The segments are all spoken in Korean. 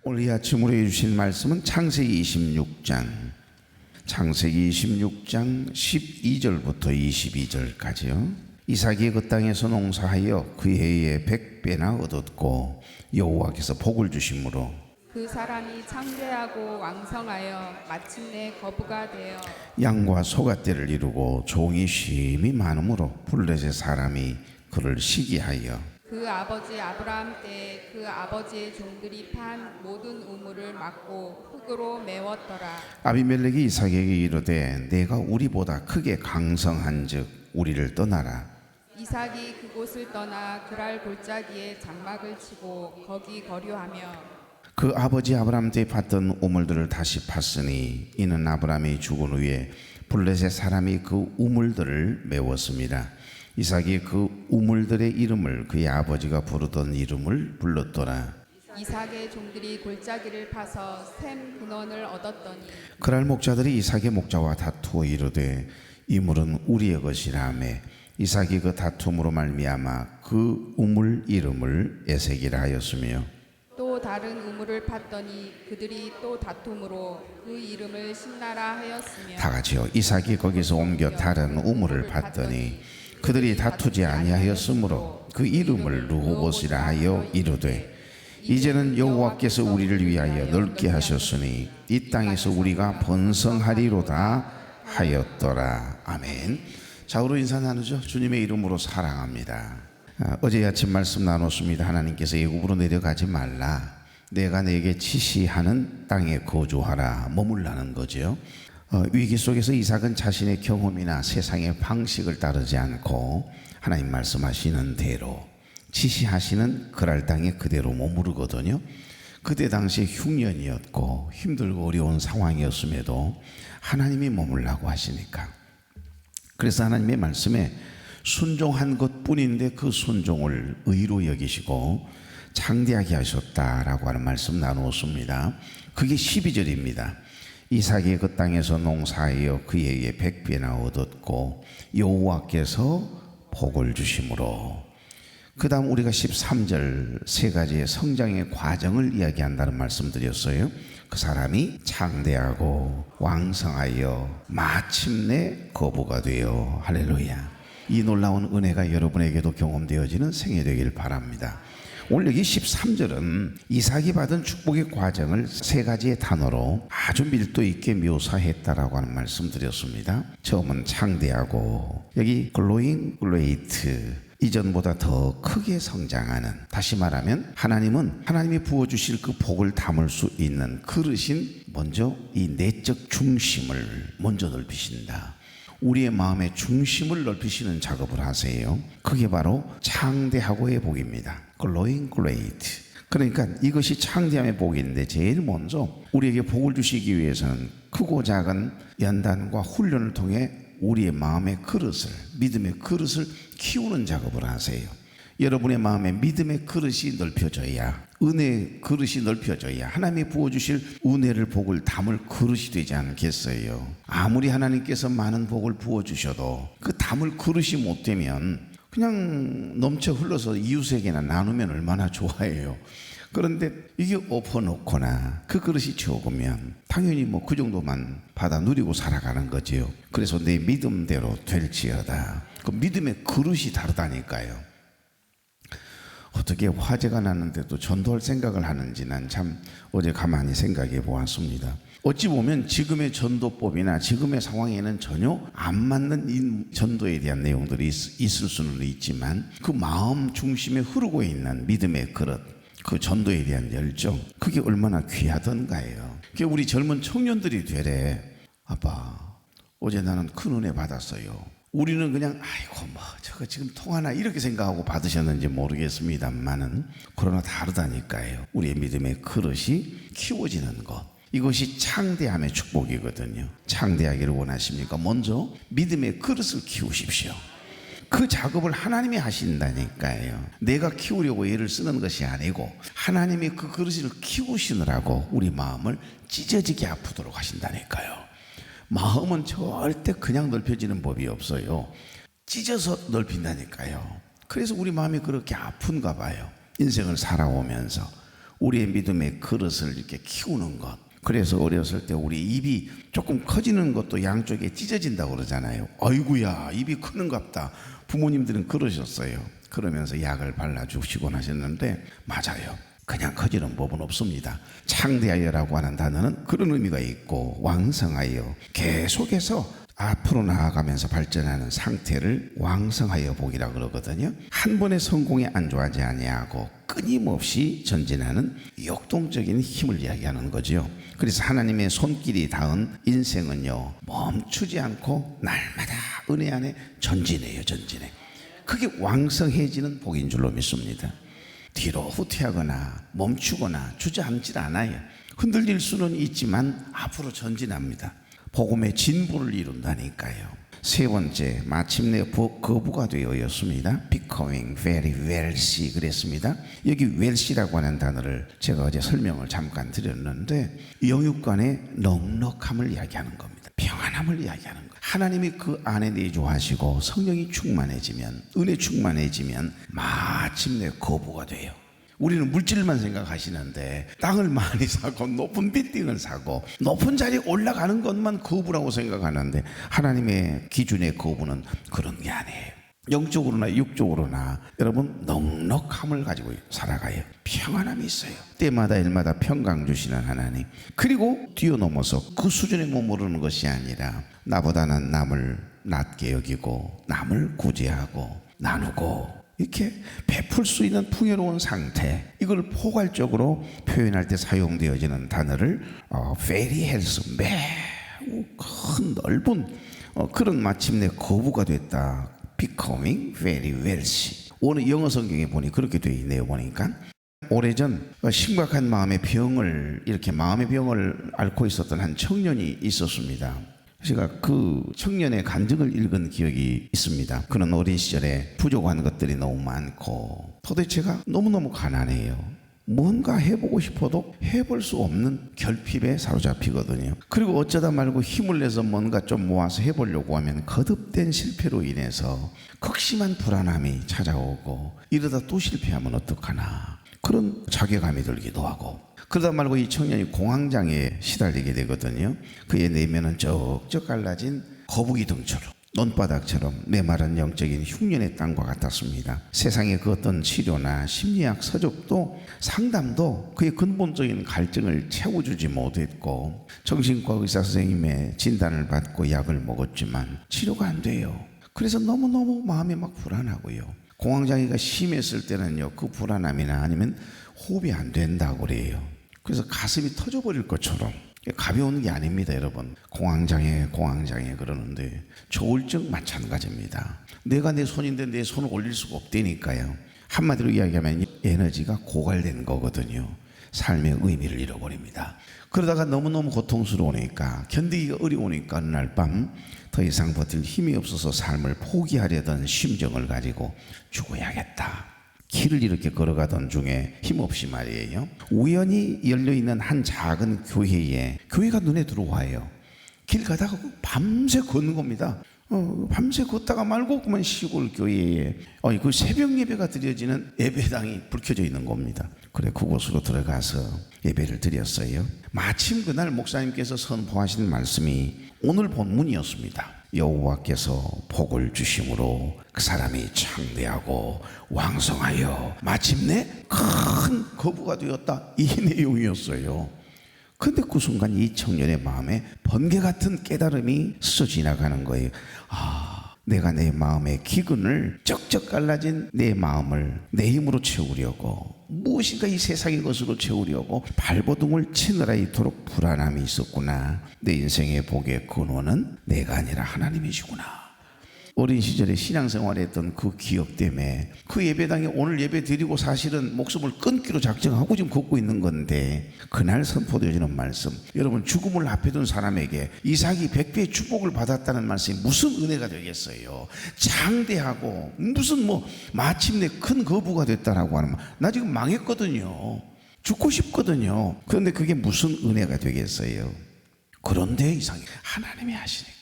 오늘 이 아침으로 해주신 말씀은 창세기 26장 12절부터 22절까지요. 이삭이 그 땅에서 농사하여 그 해에 100배나 얻었고 여호와께서 복을 주심으로 그 사람이 창대하고 왕성하여 마침내 거부가 되어 양과 소갓대를 이루고 종이 쉼이 많으므로 블레셋 사람이 그를 시기하여 그 아버지 아브라함 때 그 아버지의 종들이 판 모든 우물을 막고 흙으로 메웠더라. 아비멜렉이 이삭에게 이르되 내가 우리보다 크게 강성한즉 우리를 떠나라. 이삭이 그곳을 떠나 그랄 골짜기에 장막을 치고 거기 거류하며 그 아버지 아브라함 때 팠던 우물들을 다시 팠으니 이는 아브라함이 죽은 후에 블레셋 사람이 그 우물들을 메웠습니다. 이삭이 그 우물들의 이름을 그의 아버지가 부르던 이름을 불렀더라. 이삭의 종들이 골짜기를 파서 샘 근원을 얻었더니 그랄 목자들이 이삭의 목자와 다투어 이르되 이 물은 우리의 것이라며 이삭이 그 다툼으로 말미암아 그 우물 이름을 에색이라 하였으며 또 다른 우물을 팠더니 그들이 또 다툼으로 그 이름을 신나라 하였으며 다 같이요. 이삭이 거기서 옮겨 다른 우물을 팠더니 그들이 다투지 아니하였으므로 그 이름을 르호봇이라 하여 이르되 이제는 여호와께서 우리를 위하여 넓게 하셨으니 이 땅에서 우리가 번성하리로다 하였더라. 아멘. 좌우로 인사 나누죠. 주님의 이름으로 사랑합니다. 어제 아침 말씀 나눴습니다. 하나님께서 애굽으로 내려가지 말라. 내가 내게 지시하는 땅에 거주하라. 머물라는 거죠. 위기 속에서 이삭은 자신의 경험이나 세상의 방식을 따르지 않고 하나님 말씀하시는 대로 지시하시는 그랄 땅에 그대로 머무르거든요. 그때 당시 흉년이었고 힘들고 어려운 상황이었음에도 하나님이 머물라고 하시니까, 그래서 하나님의 말씀에 순종한 것뿐인데 그 순종을 의로 여기시고 창대하게 하셨다라고 하는 말씀 나누었습니다. 그게 12절입니다. 이삭이 그 땅에서 농사하여 그 해에 100배나 얻었고 여호와께서 복을 주심으로. 그 다음 우리가 13절 세 가지의 성장의 과정을 이야기한다는 말씀 드렸어요. 그 사람이 창대하고 왕성하여 마침내 거부가 되어. 할렐루야. 이 놀라운 은혜가 여러분에게도 경험되어지는 생애 되길 바랍니다. 오늘 여기 13절은 이삭이 받은 축복의 과정을 세 가지의 단어로 아주 밀도 있게 묘사했다라고 하는 말씀 드렸습니다. 처음은 창대하고, 여기 glowing great, 이전보다 더 크게 성장하는, 다시 말하면 하나님은 하나님이 부어주실 그 복을 담을 수 있는 그릇인 먼저 이 내적 중심을 먼저 넓히신다. 우리의 마음의 중심을 넓히시는 작업을 하세요. 그게 바로 창대하고의 복입니다. glowing great. 그러니까 이것이 창대함의 복인데 제일 먼저 우리에게 복을 주시기 위해서는 크고 작은 연단과 훈련을 통해 우리의 마음의 그릇을, 믿음의 그릇을 키우는 작업을 하세요. 여러분의 마음에 믿음의 그릇이 넓혀져야, 은혜의 그릇이 넓혀져야 하나님이 부어주실 은혜를, 복을 담을 그릇이 되지 않겠어요? 아무리 하나님께서 많은 복을 부어주셔도 그 담을 그릇이 못 되면 그냥 넘쳐 흘러서 이웃에게나 나누면 얼마나 좋아해요. 그런데 이게 엎어놓거나 그 그릇이 적으면 당연히 그 정도만 받아 누리고 살아가는 거지요. 그래서 내 믿음대로 될지어다. 그 믿음의 그릇이 다르다니까요. 어떻게 화재가 났는데도 전도할 생각을 하는지 난 참 어제 가만히 생각해 보았습니다. 어찌 보면 지금의 전도법이나 지금의 상황에는 전혀 안 맞는 전도에 대한 내용들이 있을 수는 있지만 그 마음 중심에 흐르고 있는 믿음의 그릇, 그 전도에 대한 열정, 그게 얼마나 귀하던가요. 그게 우리 젊은 청년들이 되래. 아빠, 어제 나는 큰 은혜 받았어요. 우리는 그냥 아이고 저거 지금 통하나 이렇게 생각하고 받으셨는지 모르겠습니다만은 그러나 다르다니까요. 우리의 믿음의 그릇이 키워지는 것, 이것이 창대함의 축복이거든요. 창대하기를 원하십니까? 먼저 믿음의 그릇을 키우십시오. 그 작업을 하나님이 하신다니까요. 내가 키우려고 애를 쓰는 것이 아니고 하나님이 그 그릇을 키우시느라고 우리 마음을 찢어지게 아프도록 하신다니까요. 마음은 절대 그냥 넓혀지는 법이 없어요. 찢어서 넓힌다니까요. 그래서 우리 마음이 그렇게 아픈가 봐요. 인생을 살아오면서 우리의 믿음의 그릇을 이렇게 키우는 것. 그래서 어렸을 때 우리 입이 조금 커지는 것도 양쪽에 찢어진다고 그러잖아요. 아이고야, 입이 크는갑다. 부모님들은 그러셨어요. 그러면서 약을 발라주시곤 하셨는데 맞아요. 그냥 커지는 법은 없습니다. 창대하여라고 하는 단어는 그런 의미가 있고, 왕성하여, 계속해서 앞으로 나아가면서 발전하는 상태를 왕성하여 복이라 그러거든요. 한 번의 성공에 안주하지 아니하고 끊임없이 전진하는 역동적인 힘을 이야기하는 거죠. 그래서 하나님의 손길이 닿은 인생은요, 멈추지 않고 날마다 은혜 안에 전진해요. 전진해. 그게 왕성해지는 복인 줄로 믿습니다. 뒤로 후퇴하거나 멈추거나 주저앉질 않아요. 흔들릴 수는 있지만 앞으로 전진합니다. 복음의 진보를 이룬다니까요. 세 번째, 마침내 거부가 되어였습니다. Becoming very wealthy 그랬습니다. 여기 wealthy라고 하는 단어를 제가 어제 설명을 잠깐 드렸는데, 영육간의 넉넉함을 이야기하는 겁니다. 평안함을 이야기하는 거예요. 하나님이 그 안에 내주하시고 성령이 충만해지면, 은혜 충만해지면 마침내 거부가 돼요. 우리는 물질만 생각하시는데 땅을 많이 사고 높은 빌딩을 사고 높은 자리에 올라가는 것만 거부라고 생각하는데, 하나님의 기준의 거부는 그런 게 아니에요. 영적으로나 육적으로나 여러분 넉넉함을 가지고 살아가요. 평안함이 있어요. 때마다 일마다 평강 주시는 하나님. 그리고 뛰어넘어서 그 수준에 머무르는 것이 아니라 나보다는 남을 낮게 여기고 남을 구제하고 나누고 이렇게 베풀 수 있는 풍요로운 상태, 이걸 포괄적으로 표현할 때 사용되어지는 단어를 very health, 매우 큰 넓은 그런 마침내 거부가 됐다. Becoming very wealthy. 오늘 영어 성경에 보니 그렇게 되어 있네요. 보니까 오래전 심각한 마음의 병을 앓고 있었던 한 청년이 있었습니다. 제가 그 청년의 간증을 읽은 기억이 있습니다. 그는 어린 시절에 부족한 것들이 너무 많고 도대체가 너무너무 가난해요. 뭔가 해보고 싶어도 해볼 수 없는 결핍에 사로잡히거든요. 그리고 어쩌다 말고 힘을 내서 뭔가 좀 모아서 해보려고 하면 거듭된 실패로 인해서 극심한 불안함이 찾아오고, 이러다 또 실패하면 어떡하나 그런 자괴감이 들기도 하고, 그러다 말고 이 청년이 공황장애에 시달리게 되거든요. 그의 내면은 쩍쩍 갈라진 거북이 등처럼, 논바닥처럼 메마른 영적인 흉년의 땅과 같았습니다. 세상의 그 어떤 치료나 심리학 서적도 상담도 그의 근본적인 갈증을 채워주지 못했고, 정신과 의사 선생님의 진단을 받고 약을 먹었지만 치료가 안 돼요. 그래서 너무너무 마음이 막 불안하고요. 공황장애가 심했을 때는요, 그 불안함이나 아니면 호흡이 안 된다고 그래요. 그래서 가슴이 터져버릴 것처럼, 가벼운 게 아닙니다. 여러분, 공황장애 그러는데 조울증 마찬가지입니다. 내가 내 손인데 내 손을 올릴 수가 없다니까요. 한마디로 이야기하면 에너지가 고갈된 거거든요. 삶의 의미를 잃어버립니다. 그러다가 너무너무 고통스러우니까, 견디기가 어려우니까 어느 날 밤 더 이상 버틸 힘이 없어서 삶을 포기하려던 심정을 가지고 죽어야겠다. 길을 이렇게 걸어가던 중에 힘없이 말이에요, 우연히 열려있는 한 작은 교회가 눈에 들어와요. 길 가다가 밤새 걷는 겁니다. 밤새 걷다가 말고 그만 시골 교회에 그 새벽 예배가 드려지는 예배당이 불 켜져 있는 겁니다. 그래, 그곳으로 들어가서 예배를 드렸어요. 마침 그날 목사님께서 선포하신 말씀이 오늘 본문이었습니다. 여호와께서 복을 주심으로 그 사람이 창대하고 왕성하여 마침내 큰 거부가 되었다, 이 내용이었어요. 근데 그 순간 이 청년의 마음에 번개 같은 깨달음이 스쳐 지나가는 거예요. 내가 내 마음의 기근을, 쩍쩍 갈라진 내 마음을 내 힘으로 채우려고, 무엇인가 이 세상의 것으로 채우려고 발버둥을 치느라 이토록 불안함이 있었구나. 내 인생의 복의 근원은 내가 아니라 하나님이시구나. 어린 시절에 신앙생활을 했던 그 기억 때문에 그 예배당에 오늘 예배 드리고 사실은 목숨을 끊기로 작정하고 지금 걷고 있는 건데, 그날 선포되어지는 말씀, 여러분, 죽음을 앞에 둔 사람에게 이삭이 100배의 축복을 받았다는 말씀이 무슨 은혜가 되겠어요. 장대하고 무슨 마침내 큰 거부가 됐다라고 하는 말, 나 지금 망했거든요. 죽고 싶거든요. 그런데 그게 무슨 은혜가 되겠어요. 그런데 이상해, 하나님이 하시니까.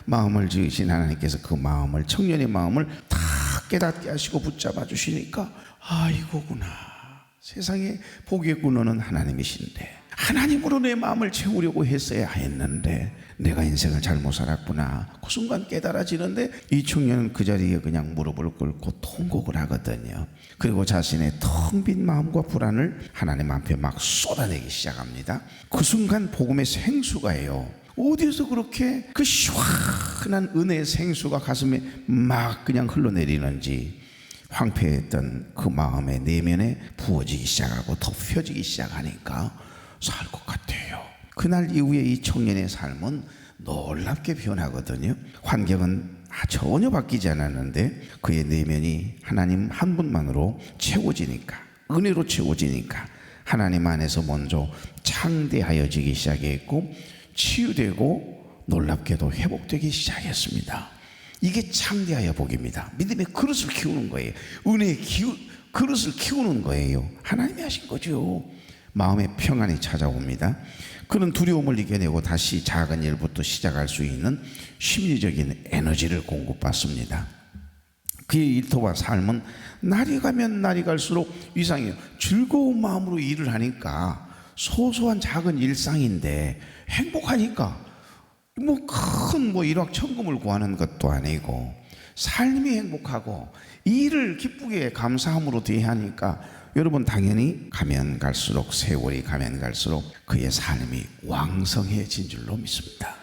마음을 지으신 하나님께서 그 마음을, 청년의 마음을 다 깨닫게 하시고 붙잡아 주시니까 이거구나. 세상에 복의 근원은 하나님이신데 하나님으로 내 마음을 채우려고 했어야 했는데 내가 인생을 잘못 살았구나. 그 순간 깨달아지는데 이 청년은 그 자리에 그냥 무릎을 꿇고 통곡을 하거든요. 그리고 자신의 텅 빈 마음과 불안을 하나님 앞에 막 쏟아내기 시작합니다. 그 순간 복음의 생수가요, 어디서 그렇게 그 시원한 은혜의 생수가 가슴에 막 그냥 흘러내리는지 황폐했던 그 마음의 내면에 부어지기 시작하고 덮여지기 시작하니까 살 것 같아요. 그날 이후에 이 청년의 삶은 놀랍게 변하거든요. 환경은 전혀 바뀌지 않았는데 그의 내면이 하나님 한 분만으로 채워지니까, 은혜로 채워지니까 하나님 안에서 먼저 창대하여지기 시작했고 치유되고 놀랍게도 회복되기 시작했습니다. 이게 창대하여 복입니다. 믿음의 그릇을 키우는 거예요. 은혜의 그릇을 키우는 거예요. 하나님이 하신 거죠. 마음의 평안이 찾아옵니다. 그는 두려움을 이겨내고 다시 작은 일부터 시작할 수 있는 심리적인 에너지를 공급받습니다. 그의 일터와 삶은 날이 가면 날이 갈수록 이상해요. 즐거운 마음으로 일을 하니까 소소한 작은 일상인데 행복하니까 큰 일확천금을 구하는 것도 아니고 삶이 행복하고 일을 기쁘게 감사함으로 대하니까 여러분 당연히 가면 갈수록, 세월이 가면 갈수록 그의 삶이 왕성해진 줄로 믿습니다.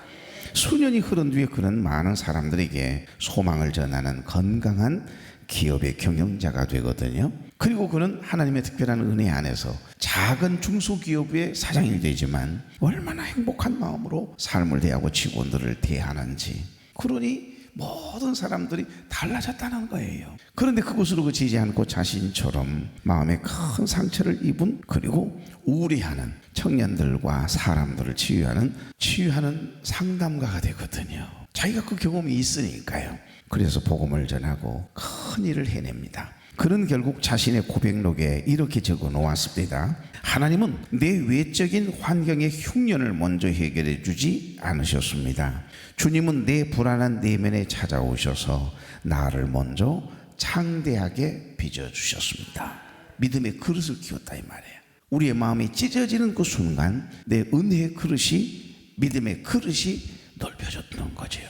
수년이 흐른 뒤에 그는 많은 사람들에게 소망을 전하는 건강한 기업의 경영자가 되거든요. 그리고 그는 하나님의 특별한 은혜 안에서 작은 중소기업의 사장이 되지만 얼마나 행복한 마음으로 삶을 대하고 직원들을 대하는지, 그러니 모든 사람들이 달라졌다는 거예요. 그런데 그것으로 그치지 않고 자신처럼 마음에 큰 상처를 입은, 그리고 우울해하는 청년들과 사람들을 치유하는 상담가가 되거든요. 자기가 그 경험이 있으니까요. 그래서 복음을 전하고 큰 일을 해냅니다. 그는 결국 자신의 고백록에 이렇게 적어 놓았습니다. 하나님은 내 외적인 환경의 흉년을 먼저 해결해 주지 않으셨습니다. 주님은 내 불안한 내면에 찾아오셔서 나를 먼저 창대하게 빚어주셨습니다. 믿음의 그릇을 키웠다 이 말이에요. 우리의 마음이 찢어지는 그 순간 내 은혜의 그릇이, 믿음의 그릇이 넓혀졌던 거죠.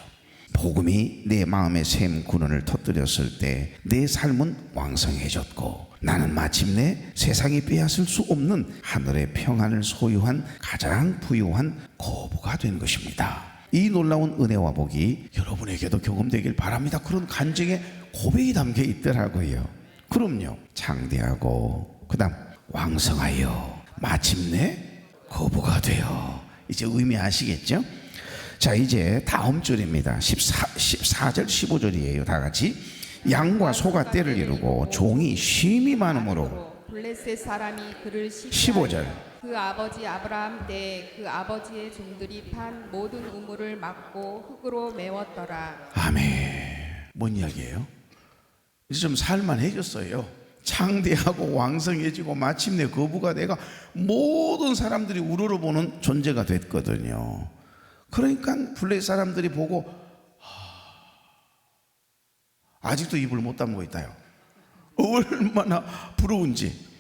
복음이 내 마음의 샘 근원을 터뜨렸을 때 내 삶은 왕성해졌고 나는 마침내 세상이 빼앗을 수 없는 하늘의 평안을 소유한 가장 부유한 거부가 된 것입니다. 이 놀라운 은혜와 복이 여러분에게도 경험되길 바랍니다. 그런 간증의 고백이 담겨 있더라고요. 그럼요, 창대하고 그 다음 왕성하여 마침내 거부가 되어. 이제 의미 아시겠죠? 자, 이제 다음 줄입니다. 14절 15절이에요. 다 같이. 양과 소가 때를 이루고 종이 쉼이 많음으로. 블레셋 사람이 그를 15절. 그 아버지 아브라함 때 그 아버지의 종들이 판 모든 우물을 막고 흙으로 메웠더라. 아멘. 뭔 이야기예요? 이제 좀 살만해졌어요. 창대하고 왕성해지고 마침내 거부가 내가 모든 사람들이 우러러보는 존재가 됐거든요. 그러니까 블레셋 사람들이 보고 아직도 입을 못 다물고 있다요. 얼마나 부러운지.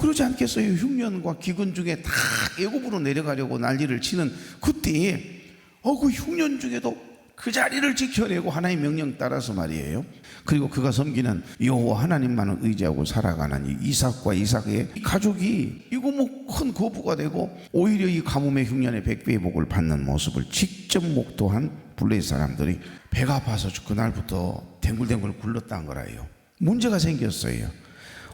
그러지 않겠어요? 흉년과 기근 중에 다 애굽으로 내려가려고 난리를 치는 그때에 그 흉년 중에도 그 자리를 지켜내고 하나님의 명령 따라서 말이에요. 그리고 그가 섬기는 여호와 하나님만을 의지하고 살아가는 이 이삭과 이삭의 가족이 이거 큰 거부가 되고 오히려 이 가뭄의 흉년의 100배의 복을 받는 모습을 직접 목도한 블레셋 사람들이 배가 아파서 그날부터 댕굴댕굴 굴렀다는 거라요. 문제가 생겼어요.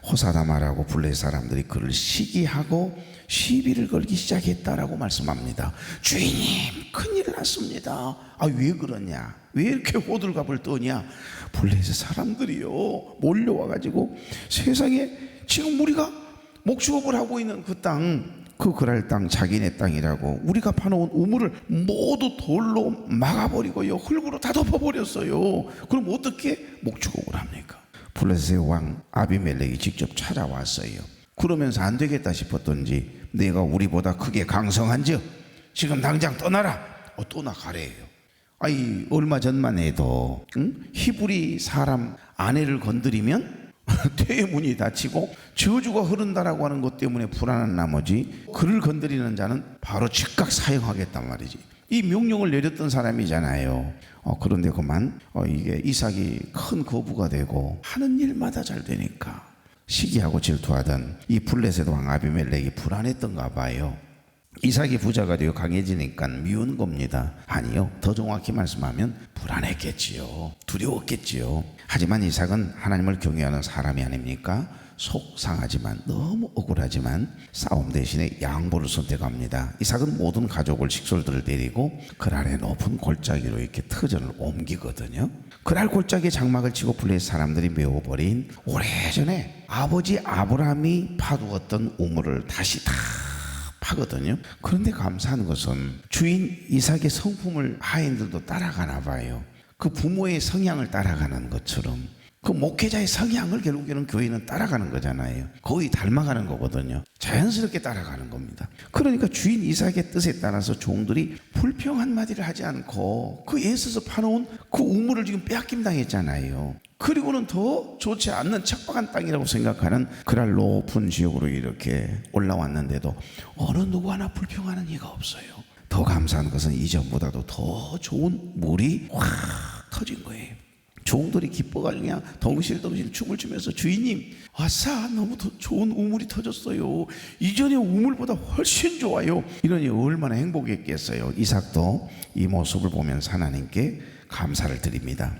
호사다마라고 블레셋 사람들이 그를 시기하고 시비를 걸기 시작했다라고 말씀합니다. 주인님, 큰일 났습니다. 왜 그러냐? 왜 이렇게 호들갑을 떠냐? 블레셋 사람들이요 몰려와가지고 세상에 지금 우리가 목축업을 하고 있는 그 땅, 그 그랄 땅 자기네 땅이라고 우리가 파놓은 우물을 모두 돌로 막아버리고요 흙으로 다 덮어버렸어요. 그럼 어떻게 목축업을 합니까? 블레셋의 왕 아비멜렉이 직접 찾아왔어요. 그러면서 안 되겠다 싶었던지 내가 우리보다 크게 강성한즉 지금 당장 떠나라. 떠나가래요. 얼마 전만 해도 히브리 사람 아내를 건드리면 퇴의 문이 닫히고 저주가 흐른다라고 하는 것 때문에 불안한 나머지 그를 건드리는 자는 바로 즉각 사형하겠단 말이지. 이 명령을 내렸던 사람이잖아요. 그런데 그만 이게 이삭이 큰 거부가 되고 하는 일마다 잘 되니까 시기하고 질투하던 이 블레셋 왕 아비멜렉이 불안했던가 봐요. 이삭이 부자가 되어 강해지니까 미운 겁니다. 아니요, 더 정확히 말씀하면 불안했겠지요. 두려웠겠지요. 하지만 이삭은 하나님을 경외하는 사람이 아닙니까? 속상하지만 너무 억울하지만 싸움 대신에 양보를 선택합니다. 이삭은 모든 가족을 식솔들을 데리고 그랄의 높은 골짜기로 이렇게 터전을 옮기거든요. 그랄 골짜기에 장막을 치고 블레셋 사람들이 메워버린 오래전에 아버지 아브라함이 파두었던 우물을 다시 다 파거든요. 그런데 감사한 것은 주인 이삭의 성품을 하인들도 따라가나 봐요. 그 부모의 성향을 따라가는 것처럼 그 목회자의 성향을 결국에는 교회는 따라가는 거잖아요. 거의 닮아가는 거거든요. 자연스럽게 따라가는 겁니다. 그러니까 주인 이삭의 뜻에 따라서 종들이 불평 한마디를 하지 않고 그 애써서 파놓은 그 우물을 지금 빼앗김 당했잖아요. 그리고는 더 좋지 않는 척박한 땅이라고 생각하는 그랄 높은 지역으로 이렇게 올라왔는데도 어느 누구 하나 불평하는 이가 없어요. 더 감사한 것은 이전보다도 더 좋은 물이 확 터진 거예요. 종들이 기뻐가지고 그냥 덩실덩실 춤을 추면서 주인님, 아싸, 너무 더 좋은 우물이 터졌어요. 이전의 우물보다 훨씬 좋아요. 이러니 얼마나 행복했겠어요. 이삭도 이 모습을 보면서 하나님께 감사를 드립니다.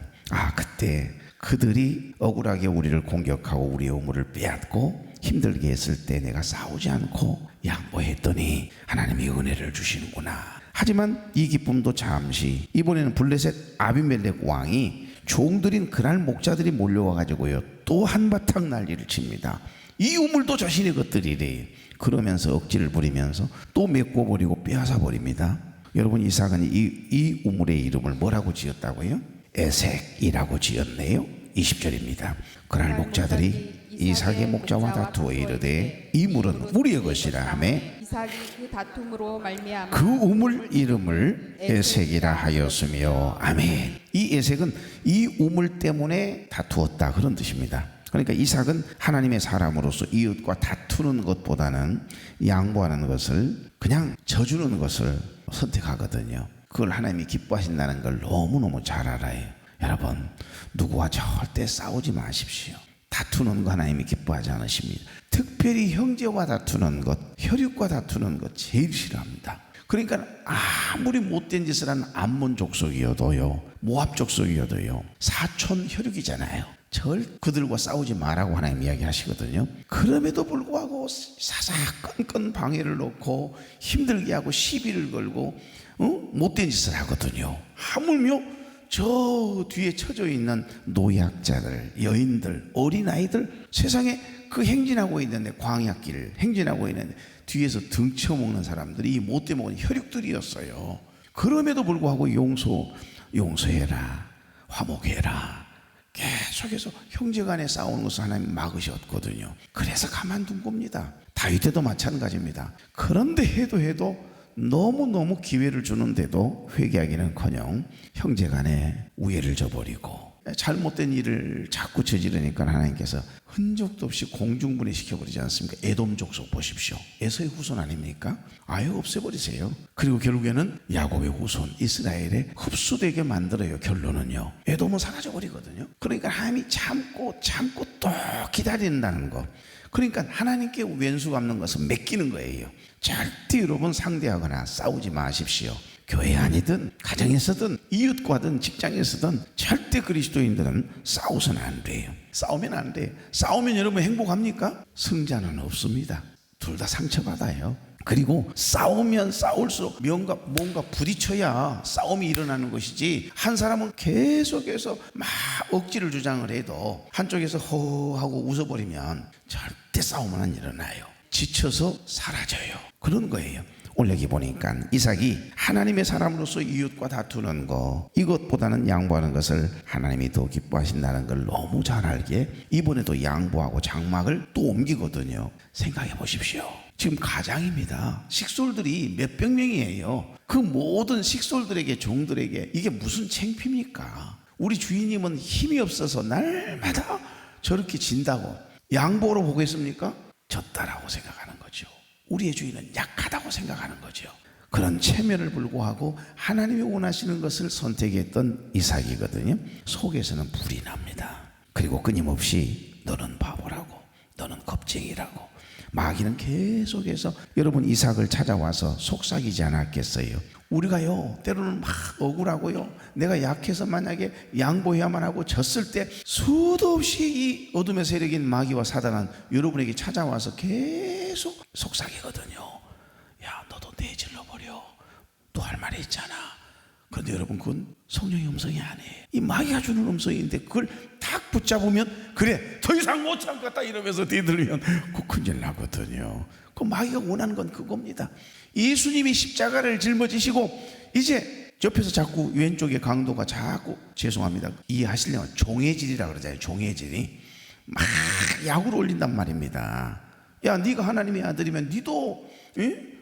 그때 그들이 억울하게 우리를 공격하고 우리의 우물을 빼앗고 힘들게 했을 때 내가 싸우지 않고 양보했더니 하나님이 은혜를 주시는구나. 하지만 이 기쁨도 잠시. 이번에는 블레셋 아비멜렉 왕이 종들인 그날 목자들이 몰려와 가지고요 또 한바탕 난리를 칩니다. 이 우물도 자신의 것들이래. 그러면서 억지를 부리면서 또 메꿔버리고 빼앗아 버립니다. 여러분, 이삭은 이 우물의 이름을 뭐라고 지었다고요? 에색이라고 지었네요. 20절입니다. 그날 목자들이 이삭의 목자와 다투어 이르되 이 물은 우리의 것이라 하며 이삭이 그 다툼으로 말미암아 그 우물 이름을 에색이라 하였으며. 아멘. 이 에색은 이 우물 때문에 다투었다, 그런 뜻입니다. 그러니까 이삭은 하나님의 사람으로서 이웃과 다투는 것보다는 양보하는 것을, 그냥 져주는 것을 선택하거든요. 그걸 하나님이 기뻐하신다는 걸 너무너무 잘 알아요. 여러분, 누구와 절대 싸우지 마십시오. 다투는 거 하나님이 기뻐하지 않으십니다. 특별히 형제와 다투는 것, 혈육과 다투는 것 제일 싫어합니다. 그러니까 아무리 못된 짓을 한 암몬 족속이어도요, 모압 족속이어도요, 사촌 혈육이잖아요. 그들과 싸우지 말라고 하나님 이야기하시거든요. 그럼에도 불구하고 사사건건 방해를 놓고 힘들게 하고 시비를 걸고 못된 짓을 하거든요. 하물며 저 뒤에 처져 있는 노약자들, 여인들, 어린아이들, 세상에 그 행진하고 있는데, 광야길 행진하고 있는데 뒤에서 등쳐먹는 사람들이 이 못돼 먹은 혈육들이었어요. 그럼에도 불구하고 용서해라, 화목해라, 계속해서 형제간에 싸우는 것을 하나님 막으셨거든요. 그래서 가만둔 겁니다. 다윗 때도 마찬가지입니다. 그런데 해도 너무너무 기회를 주는데도 회개하기는커녕 형제간에 우애를 저버리고 잘못된 일을 자꾸 저지르니까 하나님께서 흔적도 없이 공중분해시켜버리지 않습니까? 에돔 족속 보십시오. 에서의 후손 아닙니까? 아예 없애버리세요. 그리고 결국에는 야곱의 후손 이스라엘에 흡수되게 만들어요. 결론은요, 에돔은 사라져버리거든요. 그러니까 하나님이 참고 또 기다린다는 거. 그러니까 하나님께 왼수 갚는 것은 맡기는 거예요. 절대 여러분 상대하거나 싸우지 마십시오. 교회 아니든 가정에서든 이웃과든 직장에서든 절대 그리스도인들은 싸우서는 안 돼요. 싸우면 안 돼요. 싸우면 여러분 행복합니까? 승자는 없습니다. 둘 다 상처받아요. 그리고 싸우면 싸울수록 뭔가 부딪혀야 싸움이 일어나는 것이지, 한 사람은 계속해서 막 억지를 주장을 해도 한쪽에서 허하고 웃어버리면 절대 싸움은 안 일어나요. 지쳐서 사라져요. 그런 거예요. 오늘 여기 보니까 이삭이 하나님의 사람으로서 이웃과 다투는 거, 이것보다는 양보하는 것을 하나님이 더 기뻐하신다는 걸 너무 잘 알기에 이번에도 양보하고 장막을 또 옮기거든요. 생각해 보십시오. 지금 가장입니다. 식솔들이 몇백 명이에요. 그 모든 식솔들에게, 종들에게 이게 무슨 창피입니까? 우리 주인님은 힘이 없어서 날마다 저렇게 진다고 양보로 보겠습니까? 졌다라고 생각하는 거죠. 우리의 주인은 약하다고 생각하는 거죠. 그런 체면을 불구하고 하나님이 원하시는 것을 선택했던 이삭이거든요. 속에서는 불이 납니다. 그리고 끊임없이 너는 바보라고, 너는 겁쟁이라고, 마귀는 계속해서 여러분 이삭을 찾아와서 속삭이지 않았겠어요? 우리가요 때로는 막 억울하고요, 내가 약해서 만약에 양보해야만 하고 졌을 때 수도 없이 이 어둠의 세력인 마귀와 사단은 여러분에게 찾아와서 계속 속삭이거든요. 야, 너도 내질러버려, 또 할 말이 있잖아. 그런데 여러분, 그건 성령의 음성이 아니에요. 이 마귀가 주는 음성인데 그걸 탁 붙잡으면 그래 더 이상 못 참겠다 이러면서 뒤들면 그 큰일 나거든요. 그 마귀가 원하는 건 그겁니다. 예수님이 십자가를 짊어지시고 이제 옆에서 자꾸 왼쪽의 강도가 자꾸, 죄송합니다, 이해하시려면 종해질이라 그러잖아요. 종해질이 막 야구를 올린단 말입니다. 야, 네가 하나님의 아들이면 니도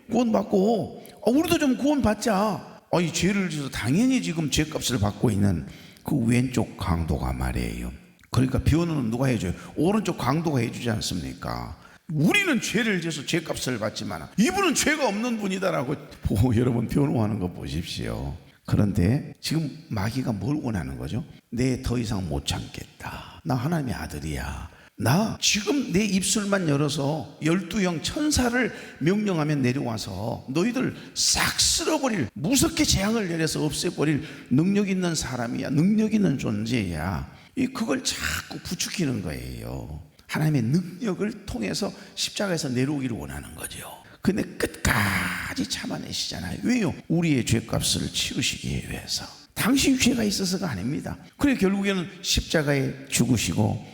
구원받고 우리도 좀 구원받자. 이 죄를 지어서 당연히 지금 죄값을 받고 있는 그 왼쪽 강도가 말이에요. 그러니까 변호는 누가 해줘요? 오른쪽 강도가 해주지 않습니까? 우리는 죄를 지어서 죄값을 받지만 이분은 죄가 없는 분이다라고 보고 여러분 변호하는 거 보십시오. 그런데 지금 마귀가 뭘 원하는 거죠? 내 더 이상 못 참겠다, 나 하나님의 아들이야, 나 지금 내 입술만 열어서 12형 천사를 명령하면 내려와서 너희들 싹 쓸어버릴, 무섭게 재앙을 내려서 없애버릴 능력 있는 사람이야, 능력 있는 존재야. 그걸 자꾸 부추기는 거예요. 하나님의 능력을 통해서 십자가에서 내려오기를 원하는 거죠. 근데 끝까지 참아내시잖아요. 왜요? 우리의 죄값을 치르시기 위해서. 당신 죄가 있어서가 아닙니다. 그래 결국에는 십자가에 죽으시고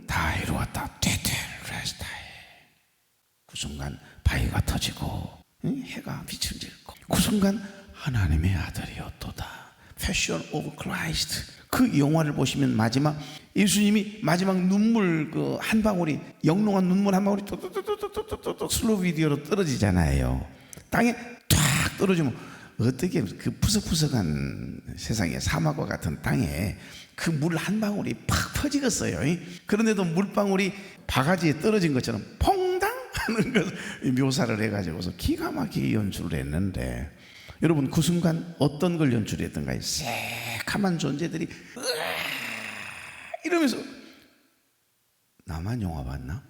다 이루었다, 테텔레스타이. 그 순간 바위가 터지고 해가 빛을 잃고 그 순간 하나님의 아들이었도다. 패션 오브 크라이스트. 그 영화를 보시면 마지막 예수님이 마지막 눈물 그 한 방울이, 영롱한 눈물 한 방울이 또또또또또또 슬로우 비디오로 떨어지잖아요. 땅에 탁 떨어지면 어떻게 그 푸석푸석한 세상에 사막과 같은 땅에 그 물 한 방울이 팍 퍼지겠어요. 그런데도 물방울이 바가지에 떨어진 것처럼 퐁당 하는 것을 묘사를 해가지고서 기가 막히게 연출을 했는데, 여러분 그 순간 어떤 걸 연출했던가요? 새카만 존재들이 이러면서, 나만 영화 봤나?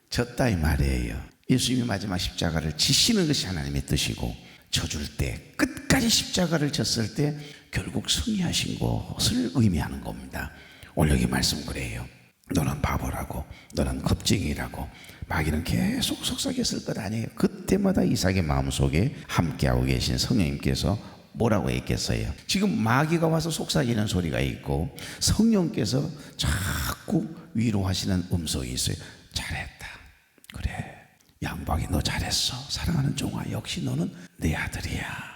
졌다 이 말이에요. 예수님이 마지막 십자가를 지시는 것이 하나님의 뜻이고, 져줄 때 끝까지 십자가를 졌을 때 결국 승리하신 것을 의미하는 겁니다. 오늘 여기 말씀 그래요. 너는 바보라고, 너는 겁쟁이라고 마귀는 계속 속삭였을 것 아니에요. 그때마다 이삭의 마음속에 함께하고 계신 성령님께서 뭐라고 했겠어요? 지금 마귀가 와서 속삭이는 소리가 있고 성령께서 자꾸 위로하시는 음성이 있어요. 잘했다, 그래, 양박이 너 잘했어, 사랑하는 종아, 역시 너는 내 아들이야.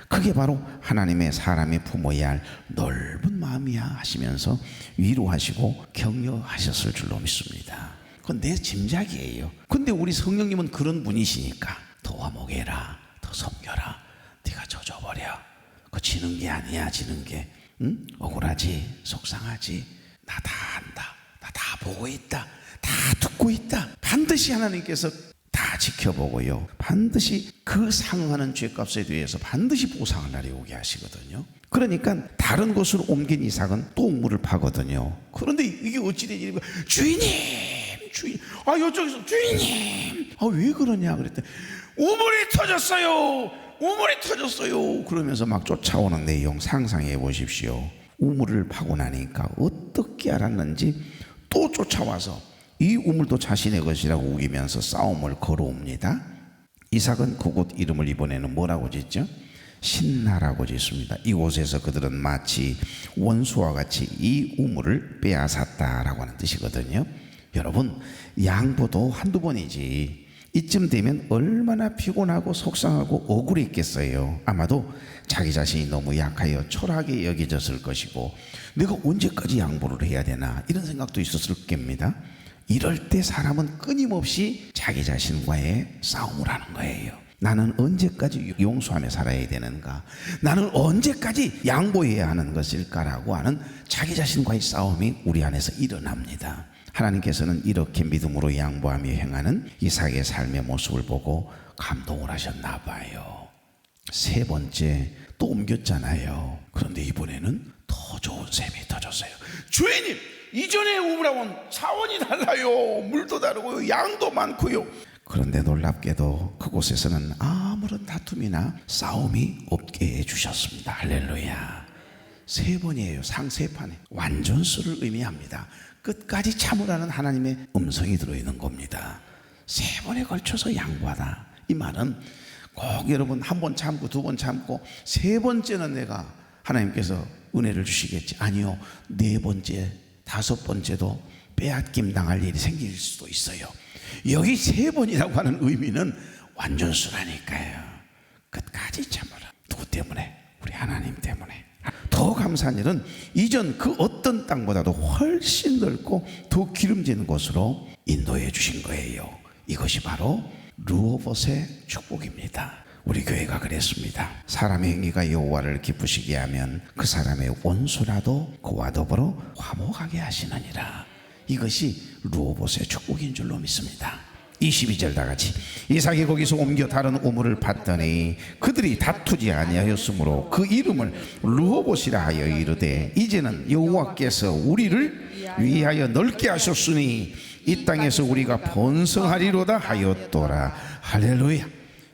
그게 바로 하나님의 사람이 품어야 할 넓은 마음이야 하시면서 위로하시고 격려하셨을 줄로 믿습니다. 그건 내 짐작이에요. 근데 우리 성령님은 그런 분이시니까 더와 목해라, 더 섬겨라, 네가 져줘버려, 그 지는 게 아니야. 지는 게 억울하지, 속상하지, 나 다 안다, 나 다 보고 있다, 다 듣고 있다. 반드시 하나님께서 다 지켜보고요, 반드시 그 상응하는 죄값에 대해서 반드시 보상을 날이 오게 하시거든요. 그러니까 다른 곳으로 옮긴 이삭은 또 우물을 파거든요. 그런데 이게 어찌 되지? 주인님, 주인, 이쪽에서 주인님, 왜 그러냐 그랬더니 우물이 터졌어요, 우물이 터졌어요 그러면서 막 쫓아오는 내용 상상해 보십시오. 우물을 파고 나니까 어떻게 알았는지 또 쫓아와서 이 우물도 자신의 것이라고 우기면서 싸움을 걸어옵니다. 이삭은 그곳 이름을 이번에는 뭐라고 짓죠? 신나라고 짓습니다. 이곳에서 그들은 마치 원수와 같이 이 우물을 빼앗았다라고 하는 뜻이거든요. 여러분, 양보도 한두 번이지 이쯤 되면 얼마나 피곤하고 속상하고 억울했겠어요. 아마도 자기 자신이 너무 약하여 초라하게 여겨졌을 것이고, 내가 언제까지 양보를 해야 되나 이런 생각도 있었을 겁니다. 이럴 때 사람은 끊임없이 자기 자신과의 싸움을 하는 거예요. 나는 언제까지 용서하며 살아야 되는가? 나는 언제까지 양보해야 하는 것일까라고 하는 자기 자신과의 싸움이 우리 안에서 일어납니다. 하나님께서는 이렇게 믿음으로 양보하며 행하는 이삭의 삶의 모습을 보고 감동을 하셨나 봐요. 세 번째 또 옮겼잖아요. 그런데 이번에는 더 좋은 셈이 터졌어요. 주인님, 이전에 우물하고는 차원이 달라요. 물도 다르고요, 양도 많고요. 그런데 놀랍게도 그곳에서는 아무런 다툼이나 싸움이 없게 해주셨습니다. 할렐루야. 세 번이에요. 상세판에 완전수를 의미합니다. 끝까지 참으라는 하나님의 음성이 들어있는 겁니다. 세 번에 걸쳐서 양보하다. 이 말은 꼭 여러분 한 번 참고 두 번 참고 세 번째는 내가 하나님께서 은혜를 주시겠지. 아니요, 네 번째 다섯 번째도 빼앗김 당할 일이 생길 수도 있어요. 여기 세 번이라고 하는 의미는 완전수라니까요. 끝까지 참아라. 누구 때문에? 우리 하나님 때문에. 더 감사한 일은 이전 그 어떤 땅보다도 훨씬 넓고 더 기름진 곳으로 인도해 주신 거예요. 이것이 바로 르호봇의 축복입니다. 우리 교회가 그랬습니다. 사람의 행위가 여호와를 기쁘시게 하면 그 사람의 원수라도 그와 더불어 화목하게 하시느니라. 이것이 르호봇의 축복인 줄로 믿습니다. 22절 다 같이. 이삭이 거기서 옮겨 다른 우물을 팠더니 그들이 다투지 아니하였으므로 그 이름을 르호봇이라 하여 이르되 이제는 여호와께서 우리를 위하여 넓게 하셨으니 이 땅에서 우리가 번성하리로다 하였더라. 할렐루야.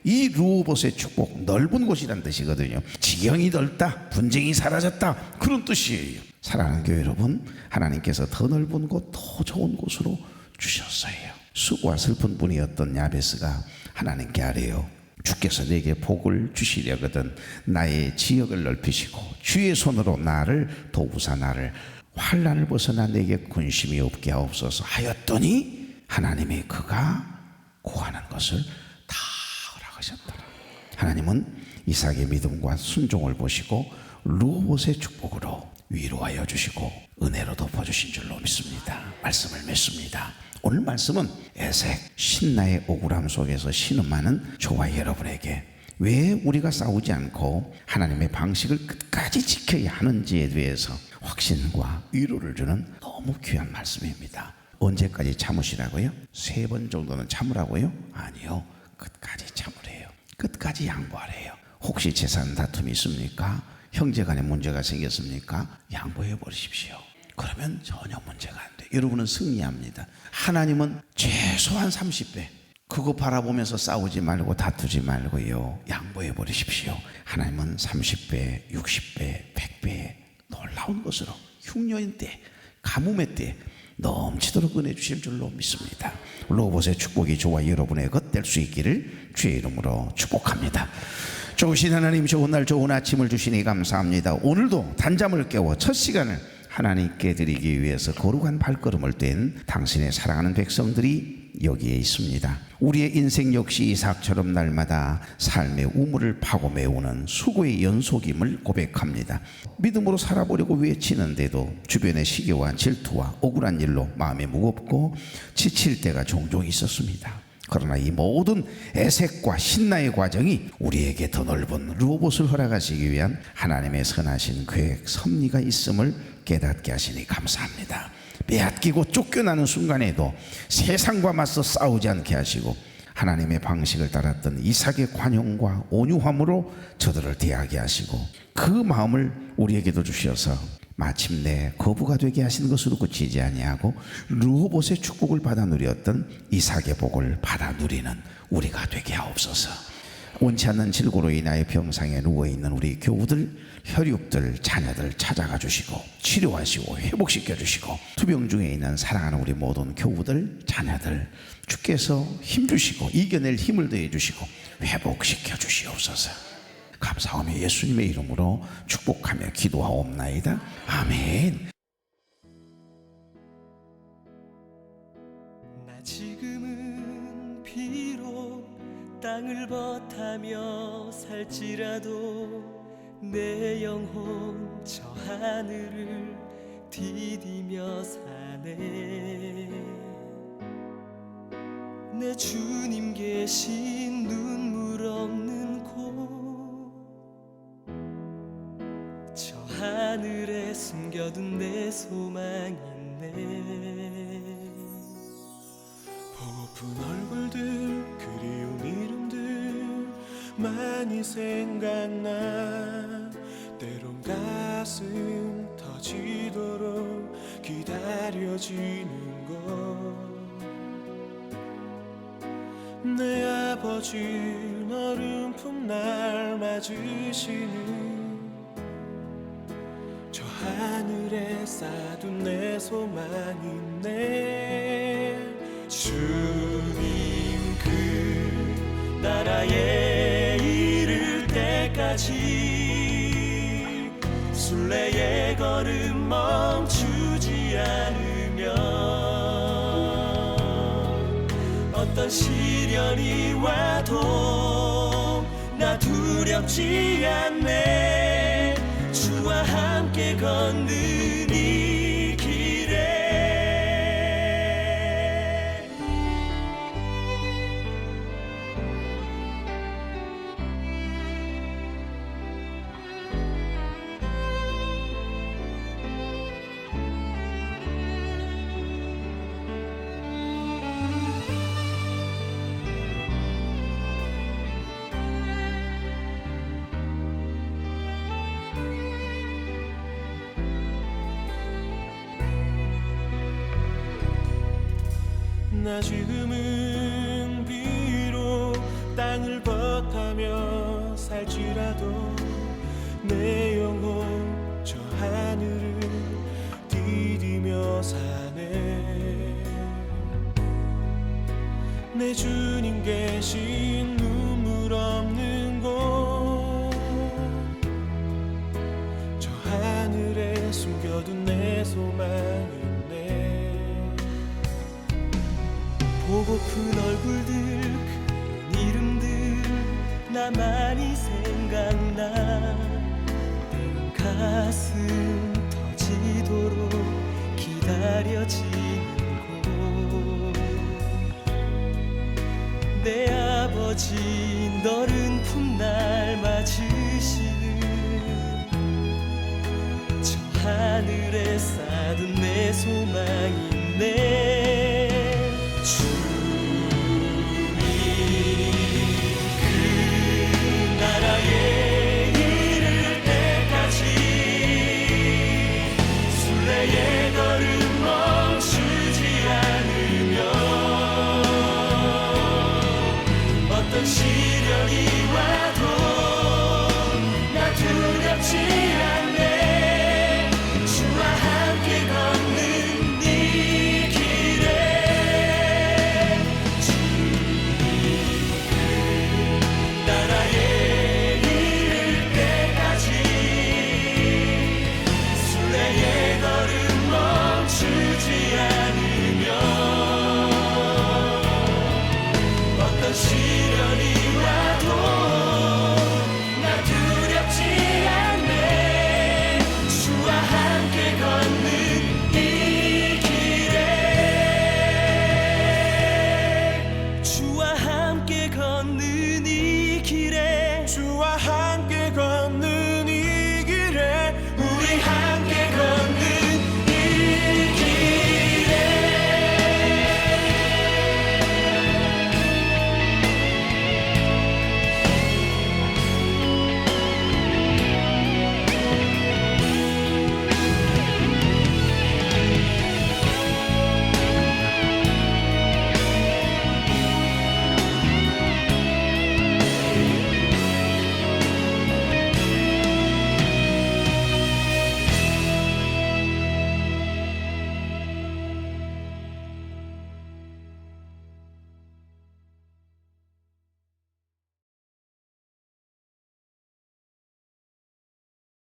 이 르호봇의 축복, 넓은 곳이란 뜻이거든요. 지경이 넓다, 분쟁이 사라졌다, 그런 뜻이에요. 사랑하는 교회 여러분, 하나님께서 더 넓은 곳, 더 좋은 곳으로 주셨어요. 수고와 슬픈 분이었던 야베스가 하나님께 아뢰요. 주께서 내게 복을 주시려거든 나의 지역을 넓히시고 주의 손으로 나를 도우사 나를 환난을 벗어나 내게 근심이 없게 하옵소서 하였더니 하나님이 그가 구하는 것을 다 허락하셨더라. 하나님은 이삭의 믿음과 순종을 보시고 르호봇의 축복으로 위로하여 주시고 은혜로 덮어주신 줄로 믿습니다. 말씀을 맺습니다. 오늘 말씀은 에색, 신나의 억울함 속에서 신음하는 저와 여러분에게 왜 우리가 싸우지 않고 하나님의 방식을 끝까지 지켜야 하는지에 대해서 확신과 위로를 주는 너무 귀한 말씀입니다. 언제까지 참으시라고요? 3번 정도는 참으라고요? 아니요, 끝까지 참으래요. 끝까지 양보하래요. 혹시 재산 다툼이 있습니까? 형제간에 문제가 생겼습니까? 양보해 버리십시오. 그러면 전혀 문제가 안 돼요. 여러분은 승리합니다. 하나님은 최소한 30배 그거 바라보면서 싸우지 말고 다투지 말고요, 양보해 버리십시오. 하나님은 30배, 60배, 100배 놀라운 것으로 흉년 때, 가뭄의 때 넘치도록 은혜 주실 줄로 믿습니다. 르호봇의 축복이 저와 여러분의 것 될 수 있기를 주의 이름으로 축복합니다. 좋으신 하나님, 좋은 날 좋은 아침을 주시니 감사합니다. 오늘도 단잠을 깨워 첫 시간을 하나님께 드리기 위해서 거룩한 발걸음을 뗀 당신의 사랑하는 백성들이 여기에 있습니다. 우리의 인생 역시 이삭처럼 날마다 삶의 우물을 파고 메우는 수고의 연속임을 고백합니다. 믿음으로 살아보려고 외치는데도 주변의 시기와 질투와 억울한 일로 마음이 무겁고 지칠 때가 종종 있었습니다. 그러나 이 모든 애색과 신나의 과정이 우리에게 더 넓은 르호봇을 허락하시기 위한 하나님의 선하신 계획, 섭리가 있음을 깨닫게 하시니 감사합니다. 빼앗기고 쫓겨나는 순간에도 세상과 맞서 싸우지 않게 하시고 하나님의 방식을 따랐던 이삭의 관용과 온유함으로 저들을 대하게 하시고 그 마음을 우리에게도 주셔서 마침내 거부가 되게 하신 것으로 그치지 아니하고 르호봇의 축복을 받아 누렸던 이삭의 복을 받아 누리는 우리가 되게 하옵소서. 원치 않는 질고로 인하여 병상에 누워있는 우리 교우들, 혈육들, 자녀들 찾아가 주시고 치료하시고 회복시켜 주시고 투병 중에 있는 사랑하는 우리 모든 교우들, 자녀들 주께서 힘주시고 이겨낼 힘을 더해 주시고 회복시켜 주시옵소서. 감사하며 예수님의 이름으로 축복하며 기도하옵나이다. 아멘. 나 지금은 비록 땅을 버타며 살지라도 내 영혼 저 하늘을 디디며 사네. 내 주님 계신 눈물 없는 곳 저 하늘에 숨겨둔 내 소망 있네 보고픈 얼굴들 그리운 이름들 많이 생각나 때론 가슴 터지도록 기다려지는 것 내 아버지 너른 품날 맞으시는 저 하늘에 쌓둔 내 소망 있네 주님 그 나라에 이를 때까지 순례의 걸음 멈추지 않으면 어떤 시련이 와도 나 두렵지 않네 주와 함께 걷는 이 길에 나 지금은 비록 땅을 벗하며 살지라도 내 영혼 저 하늘을 디디며 사네 내 주님 계신 눈물 없는 곳 저 하늘에 숨겨둔 내 소망 있네 보고픈 얼굴들 큰 이름들 나 많이 생각나 때론 가슴 터지도록 기다려지는 곳 내 아버지 너른 품날 맞으시는 저 하늘에 쌓둔 내 소망 있네 주님 그 나라에 이를 때까지 순례의 걸음 멈추지 않으면 어떤 시련이 와도 나 두렵지 않네 주와 함께 걷는 이 길에 나라에 이를 때까지 순례의 걸음 멈추지 않으면 어떤 시련이 와도 나 두렵지 않네 주와 함께 걷는 이 길에 주와 함께 걷는 이 길에 주와 함께